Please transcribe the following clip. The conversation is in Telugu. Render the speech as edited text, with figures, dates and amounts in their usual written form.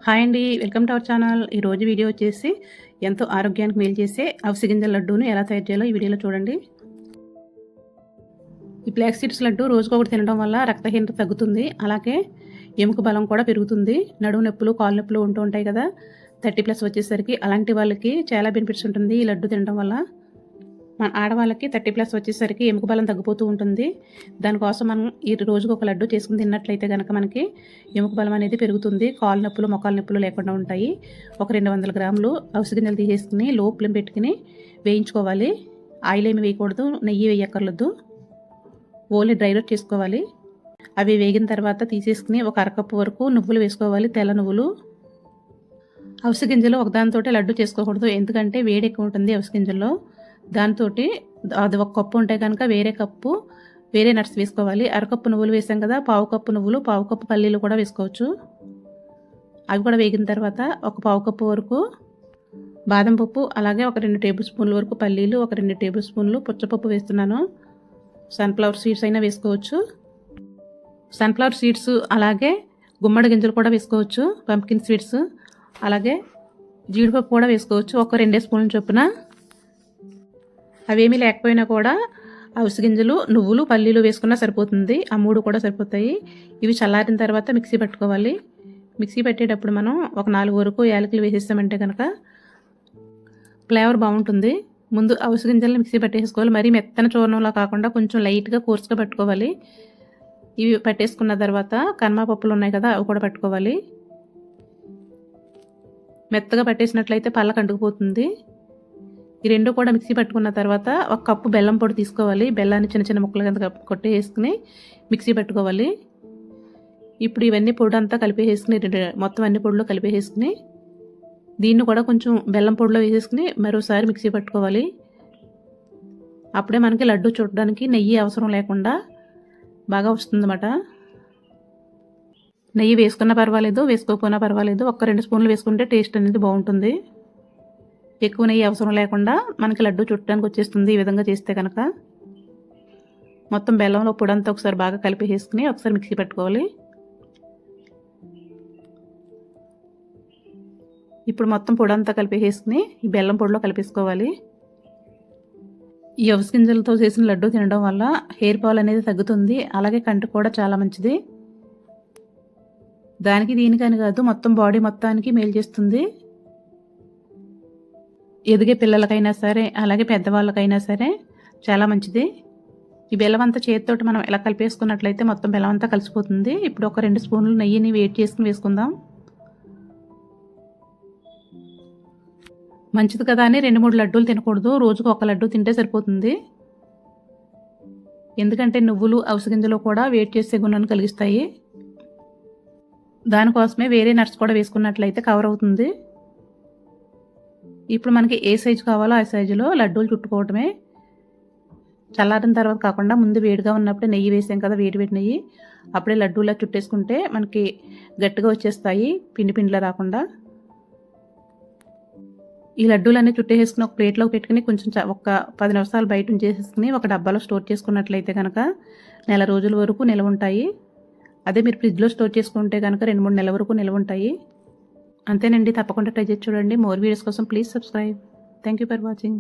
హాయ్ అండి, వెల్కమ్ టు అవర్ ఛానల్. ఈరోజు వీడియో వచ్చేసి ఎంతో ఆరోగ్యానికి మేలు చేసే అవిసె గింజల లడ్డూను ఎలా తయారు చేయాలో ఈ వీడియోలో చూడండి. ఈ ఫ్లాక్స్ సీడ్స్ లడ్డు రోజుకొకటి తినడం వల్ల రక్తహీనత తగ్గుతుంది, అలాగే ఎముక బలం కూడా పెరుగుతుంది. నడుము నొప్పులు, కాళ్ళు నొప్పులు ఉంటూ ఉంటాయి కదా, 30+ వచ్చేసరికి అలాంటి వాళ్ళకి చాలా బెనిఫిట్స్ ఉంటుంది ఈ లడ్డు తినడం వల్ల. మన ఆడవాళ్ళకి 30+ వచ్చేసరికి ఎముక బలం తగ్గిపోతూ ఉంటుంది. దానికోసం మనం ఈ రోజుకు ఒక లడ్డు చేసుకుని తిన్నట్లయితే కనుక మనకి ఎముక బలం అనేది పెరుగుతుంది. కాళ్ళు నొప్పులు, మొక్కల నొప్పులు లేకుండా ఉంటాయి. ఒక 200 గ్రాములు అవిసె గింజలు తీసేసుకుని లో ఫ్లేమ్ పెట్టుకుని వేయించుకోవాలి. ఆయిల్ ఏమి వేయకూడదు, నెయ్యి వేయక్కర్లేదు, ఓన్లీ డ్రై రోస్ట్ చేసుకోవాలి. అవి వేగిన తర్వాత తీసేసుకుని ఒక అరకప్పు వరకు నువ్వులు వేసుకోవాలి, తెల్ల నువ్వులు. అవిసె గింజలు ఒకదానితో లడ్డు చేసుకోకూడదు, ఎందుకంటే వేడి ఎక్కువ ఉంటుంది అవిసె గింజల్లో. దాంతో అది ఒక కప్పు ఉంటే కనుక వేరే నట్స్ వేసుకోవాలి. అరకప్పు నువ్వులు వేసాం కదా, పావు కప్పు నువ్వులు, పావు కప్పు పల్లీలు కూడా వేసుకోవచ్చు. అవి కూడా వేగిన తర్వాత ఒక పావు కప్పు వరకు బాదం పప్పు, అలాగే ఒక 2 టేబుల్ స్పూన్ల వరకు పల్లీలు, ఒక 2 టేబుల్ స్పూన్లు పుచ్చపప్పు వేస్తున్నాను. సన్ఫ్లవర్ సీడ్స్ అయినా వేసుకోవచ్చు. సన్ఫ్లవర్ సీడ్స్ అలాగే గుమ్మడి గింజలు కూడా వేసుకోవచ్చు, పంప్కిన్ సీడ్స్, అలాగే జీడిపప్పు కూడా వేసుకోవచ్చు, ఒక 2 స్పూన్ల చొప్పున. అవేమీ లేకపోయినా కూడా అవిసె గింజలు, నువ్వులు, పల్లీలు వేసుకున్నా సరిపోతుంది. ఆ 3 కూడా సరిపోతాయి. ఇవి చల్లారిన తర్వాత మిక్సీ పట్టుకోవాలి. మిక్సీ పెట్టేటప్పుడు మనం ఒక 4 వరకు యాలకులు వేసేస్తామంటే కనుక ఫ్లేవర్ బాగుంటుంది. ముందు అవిసె గింజలను మిక్సీ పట్టేసుకోవాలి. మరీ మెత్తన చూర్ణంలా కాకుండా కొంచెం లైట్గా కోర్సుగా పట్టుకోవాలి. ఇవి పట్టేసుకున్న తర్వాత కన్మా పప్పులు ఉన్నాయి కదా, అవి కూడా పట్టుకోవాలి. మెత్తగా పట్టేసినట్లయితే పళ్ళకు అంటుకుపోతుంది. ఈ 2 కూడా మిక్సీ పట్టుకున్న తర్వాత ఒక కప్పు బెల్లం పొడి తీసుకోవాలి. బెల్లాన్ని చిన్న చిన్న ముక్కలు కింద కొట్టేసుకుని మిక్సీ పెట్టుకోవాలి. ఇప్పుడు ఇవన్నీ పొడి అంతా కలిపేసుకుని, మొత్తం అన్ని పొడిలో కలిపేసుకుని దీన్ని కూడా కొంచెం బెల్లం పొడిలో వేసేసుకుని మరోసారి మిక్సీ పట్టుకోవాలి. అప్పుడే మనకి లడ్డు చుట్టడానికి నెయ్యి అవసరం లేకుండా బాగా వస్తుందన్నమాట. నెయ్యి వేసుకున్నా పర్వాలేదు, వేసుకోకపోయినా పర్వాలేదు, ఒక 2 స్పూన్లు వేసుకుంటే టేస్ట్ అనేది బాగుంటుంది. ఎక్కువ నెయ్యి అవసరం లేకుండా మనకి లడ్డు చుట్టడానికి వచ్చేస్తుంది ఈ విధంగా చేస్తే కనుక. మొత్తం బెల్లంలో పొడంతా ఒకసారి బాగా కలిపేసుకుని ఒకసారి మిక్సీ పెట్టుకోవాలి. ఇప్పుడు మొత్తం పొడంతా కలిపేసుకుని ఈ బెల్లం పొడిలో కలిపేసుకోవాలి. ఈ అవిసె గింజలతో చేసిన లడ్డు తినడం వల్ల హెయిర్ ఫాల్ అనేది తగ్గుతుంది, అలాగే కంటి కూడా చాలా మంచిది. దానికి దీనికని కాదు, మొత్తం బాడీ మొత్తానికి మేలు చేస్తుంది. ఎదిగే పిల్లలకైనా సరే, అలాగే పెద్దవాళ్ళకైనా సరే చాలా మంచిది. ఈ బెల్లం అంతా చేతితోటి మనం ఎలా కలిపేసుకున్నట్లయితే మొత్తం బెల్లం అంతా కలిసిపోతుంది. ఇప్పుడు ఒక 2 స్పూన్లు నెయ్యిని వేడి చేసుకుని వేసుకుందాం. మంచిది కదా అని 2-3 లడ్డూలు తినకూడదు, రోజుకు ఒక లడ్డు తింటే సరిపోతుంది. ఎందుకంటే నువ్వులు, అవిసె గింజలు కూడా వేడి చేసే గుణాన్ని కలిగిస్తాయి. దానికోసమే వేరే నట్స్ కూడా వేసుకున్నట్లయితే కవర్ అవుతుంది. ఇప్పుడు మనకి ఏ సైజు కావాలో ఆ సైజులో లడ్డూలు చుట్టుకోవటమే. చల్లారిన తర్వాత కాకుండా ముందు వేడిగా ఉన్నప్పుడే నెయ్యి వేసాం కదా, వేడి నెయ్యి, అప్పుడే లడ్డూలా చుట్టేసుకుంటే మనకి గట్టిగా వచ్చేస్తాయి, పిండిలా రాకుండా. ఈ లడ్డూలన్నీ చుట్టేసుకుని ఒక ప్లేట్లోకి పెట్టుకుని కొంచెం ఒక 10 నిమిషాలు బయట ఉంచేసుకుని ఒక డబ్బాలో స్టోర్ చేసుకున్నట్లయితే కనుక 1 రోజుల వరకు నిల్వ ఉంటాయి. అదే మీరు ఫ్రిడ్జ్లో స్టోర్ చేసుకుంటే కనుక 2-3 నెలల వరకు నిల్వ ఉంటాయి. అంతేనండి, తప్పకుండా ట్రై చేసి చూడండి. మోర్ వీడియోస్ కోసం please subscribe. Thank you for watching.